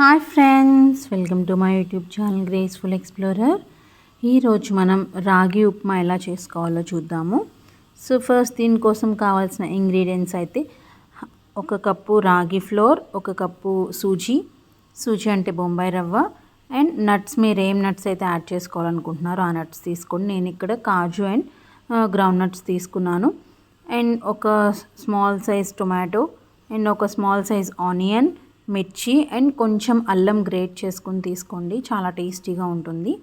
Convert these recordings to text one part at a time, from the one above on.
Hi friends, welcome to my YouTube channel graceful explorer. ఈరోజు మనం రాగి ఉప్మా ఎలా చేసుకోవాలో చూద్దాము. సో ఫస్ట్ దీనికోసం కావాల్సిన ఇంగ్రీడియంట్స్ అయితే 1 కప్పు రాగి ఫ్లోర్, 1 కప్పు సూజీ అంటే బొంబాయి రవ్వ, అండ్ నట్స్ మీరు ఏం నట్స్ అయితే యాడ్ చేసుకోవాలనుకుంటున్నారో ఆ నట్స్ తీసుకోండి. నేను ఇక్కడ కాజు అండ్ గ్రౌండ్ నట్స్ తీసుకున్నాను. అండ్ ఒక స్మాల్ సైజ్ టొమాటో అండ్ ఒక స్మాల్ సైజ్ ఆనియన్, మిర్చి అండ్ కొంచెం అల్లం గ్రేట్ చేసుకుని తీసుకోండి, చాలా టేస్టీగా ఉంటుంది.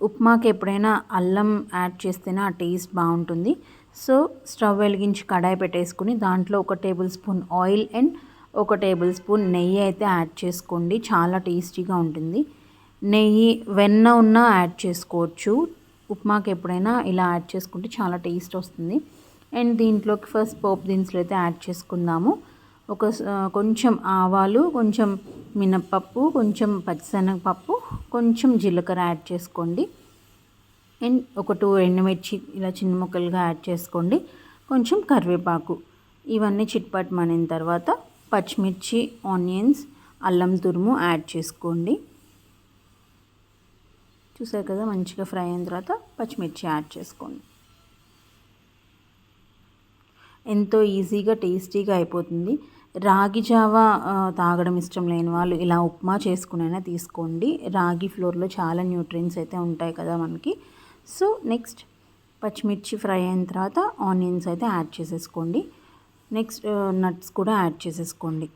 ఉప్మాకి ఎప్పుడైనా అల్లం యాడ్ చేస్తేనే ఆ టేస్ట్ బాగుంటుంది. సో స్టవ్ వెలిగించి కడాయి పెట్టేసుకుని దాంట్లో 1 table spoon oil and 1 table spoon నెయ్యి అయితే యాడ్ చేసుకోండి, చాలా టేస్టీగా ఉంటుంది. నెయ్యి వెన్న ఉన్నా యాడ్ చేసుకోవచ్చు. ఉప్మాకి ఎప్పుడైనా ఇలా యాడ్ చేసుకుంటే చాలా టేస్ట్ వస్తుంది. అండ్ దీంట్లోకి ఫస్ట్ పోపు దినుసులు అయితే యాడ్ చేసుకుందాము. కొంచెం ఆవాలు, కొంచెం మినప్పప్పు, కొంచెం పచ్చిశనగపప్పు, కొంచెం జీలకర్ర యాడ్ చేసుకోండి. అండ్ 2 ఎండుమిర్చి ఇలా చిన్న ముక్కలుగా యాడ్ చేసుకోండి. కొంచెం కరివేపాకు. ఇవన్నీ చిట్పటమనిన తర్వాత పచ్చిమిర్చి, ఆనియన్స్, అల్లం తురుము యాడ్ చేసుకోండి. చూసారు కదా, మంచిగా ఫ్రై అయిన తర్వాత పచ్చిమిర్చి యాడ్ చేసుకోండి. ఎంతో ఈజీగా టేస్టీగా అయిపోతుంది. రాగి జావా తాగడం ఇష్టం లేని వాళ్ళు ఇలా ఉప్మా చేసుకునైనా తీసుకోండి. రాగి ఫ్లోర్లో చాలా న్యూట్రియన్స్ అయితే ఉంటాయి కదా మనకి. సో నెక్స్ట్ పచ్చిమిర్చి ఫ్రై అయిన తర్వాత ఆనియన్స్ అయితే యాడ్ చేసేసుకోండి. నెక్స్ట్ నట్స్ కూడా యాడ్ చేసేసుకోండి.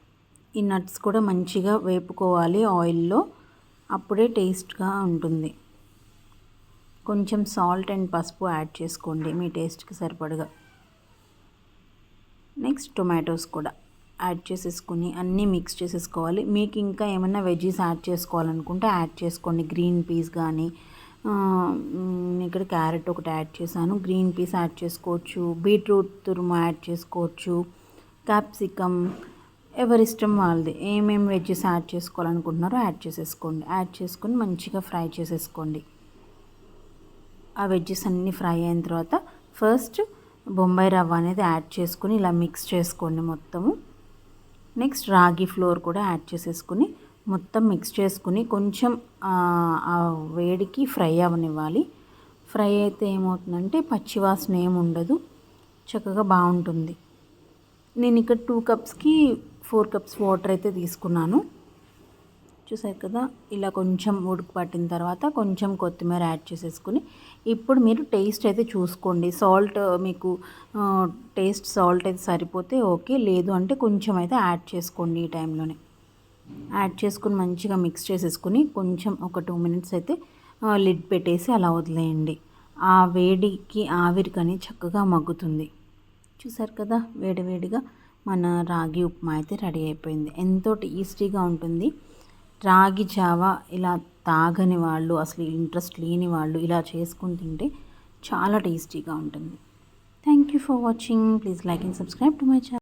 ఈ నట్స్ కూడా మంచిగా వేపుకోవాలి ఆయిల్లో, అప్పుడే టేస్ట్గా ఉంటుంది. కొంచెం సాల్ట్ అండ్ పసుపు యాడ్ చేసుకోండి మీ టేస్ట్కి సరిపడగా. నెక్స్ట్ టొమాటోస్ కూడా యాడ్ చేసేసుకుని అన్నీ మిక్స్ చేసేసుకోవాలి. మీకు ఇంకా ఏమైనా వెజ్జీస్ యాడ్ చేసుకోవాలనుకుంటే యాడ్ చేసుకోండి. గ్రీన్ పీస్ కానీ, ఇక్కడ క్యారెట్ ఒకటి యాడ్ చేశాను, గ్రీన్ పీస్ యాడ్ చేసుకోవచ్చు, బీట్రూట్ తురుము యాడ్ చేసుకోవచ్చు, క్యాప్సికమ్, ఎవరిష్టం వాళ్ళది. ఏమేమి వెజ్జెస్ యాడ్ చేసుకోవాలనుకుంటున్నారో యాడ్ చేసేసుకోండి. యాడ్ చేసుకొని మంచిగా ఫ్రై చేసేసుకోండి. ఆ వెజ్జెస్ అన్నీ ఫ్రై అయిన తర్వాత ఫస్ట్ బొంబాయి రవ్వ అనేది యాడ్ చేసుకుని ఇలా మిక్స్ చేసుకోండి మొత్తము. నెక్స్ట్ రాగి ఫ్లోర్ కూడా యాడ్ చేసేసుకుని మొత్తం మిక్స్ చేసుకుని కొంచెం ఆ వేడికి ఫ్రై అవ్వనివ్వాలి. ఫ్రై అయితే ఏమవుతుందంటే పచ్చివాసన ఏమి ఉండదు, చక్కగా బాగుంటుంది. నేను ఇక్కడ 2 కప్స్కి 4 కప్స్ వాటర్ అయితే తీసుకున్నాను. చూసారు కదా, ఇలా కొంచెం ఉడుకు పట్టిన తర్వాత కొంచెం కొత్తిమీర యాడ్ చేసేసుకుని ఇప్పుడు మీరు టేస్ట్ అయితే చూసుకోండి. సాల్ట్ మీకు సాల్ట్ అయితే సరిపోతే ఓకే, లేదు అంటే కొంచెం అయితే యాడ్ చేసుకోండి. ఈ టైంలోనే యాడ్ చేసుకుని మంచిగా మిక్స్ చేసేసుకుని కొంచెం ఒక 2 మినిట్స్ అయితే లిడ్ పెట్టేసి అలా వదిలేయండి. ఆ వేడికి ఆవిరికని చక్కగా మగ్గుతుంది. చూసారు కదా, వేడివేడిగా మన రాగి ఉప్మా అయితే రెడీ అయిపోయింది. ఎంతో టేస్టీగా ఉంటుంది. రాగి జావా ఇలా తాగని వాళ్ళు, అసలు ఇంట్రెస్ట్ లేని వాళ్ళు ఇలా చేసుకుని తింటే చాలా టేస్టీగా ఉంటుంది. Thank you for watching. Please like and subscribe to my channel.